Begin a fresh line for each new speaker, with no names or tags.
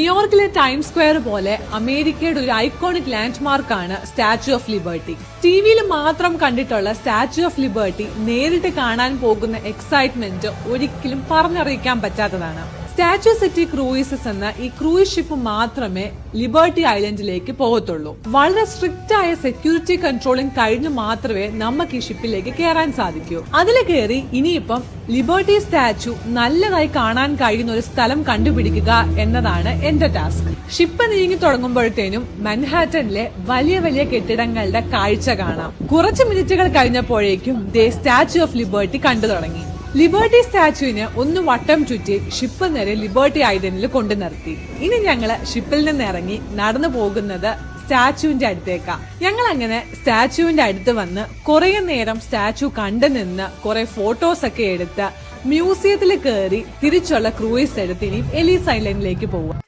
ന്യൂയോർക്കിലെ time square പോലെ അമേരിക്കയുടെ ഒരു ഐക്കോണിക് ലാൻഡ്മാർക്കാണ് സ്റ്റാച്യു ഓഫ് ലിബർട്ടി. ടിവിയിൽ മാത്രം കണ്ടിട്ടുള്ള സ്റ്റാച്യു ഓഫ് ലിബർട്ടി നേരിട്ട് കാണാൻ പോകുന്ന എക്സൈറ്റ്മെന്റ് ഒരിക്കലും പറഞ്ഞറിയിക്കാൻ പറ്റാത്തതാണ്. സ്റ്റാച്യു സിറ്റി ക്രൂയിസസ് എന്ന ഈ ക്രൂയിസ് ഷിപ്പ് മാത്രമേ ലിബർട്ടി ഐലൻഡിലേക്ക് പോകത്തുള്ളൂ. വളരെ സ്ട്രിക്റ്റ് ആയ സെക്യൂരിറ്റി കൺട്രോളിംഗ് കഴിഞ്ഞു മാത്രമേ നമുക്ക് ഈ ഷിപ്പിലേക്ക് കയറാൻ സാധിക്കൂ. അതിൽ കയറി ഇനിയിപ്പം ലിബർട്ടി സ്റ്റാച്യു നല്ലതായി കാണാൻ കഴിയുന്ന ഒരു സ്ഥലം കണ്ടുപിടിക്കുക എന്നതാണ് എന്റെ ടാസ്ക്. ഷിപ്പ് നീങ്ങി തുടങ്ങുമ്പോഴത്തേനും മൻഹാറ്റനിലെ വലിയ വലിയ കെട്ടിടങ്ങളുടെ കാഴ്ച കാണാം. കുറച്ച് മിനിറ്റുകൾ കഴിഞ്ഞപ്പോഴേക്കും ദേ സ്റ്റാച്യു ഓഫ് ലിബർട്ടി കണ്ടു തുടങ്ങി. ലിബർട്ടി സ്റ്റാച്യുവിന് ഒന്ന് വട്ടം ചുറ്റി ഷിപ്പ് നേരെ ലിബർട്ടി ഐലൻഡിൽ കൊണ്ടു നിർത്തി. ഇനി ഞങ്ങള് ഷിപ്പിൽ നിന്ന് ഇറങ്ങി നടന്നു പോകുന്നത് സ്റ്റാച്യുവിന്റെ അടുത്തേക്കാ. ഞങ്ങൾ അങ്ങനെ സ്റ്റാച്യുവിന്റെ അടുത്ത് വന്ന് കുറെ നേരം സ്റ്റാച്യു കണ്ടു നിന്ന് കുറെ ഫോട്ടോസ് ഒക്കെ എടുത്ത് മ്യൂസിയത്തിൽ കയറി തിരിച്ചുള്ള ക്രൂയിസ് എടുത്ത് ഇനി എലീസ് ഐലൻഡിലേക്ക് പോവുക.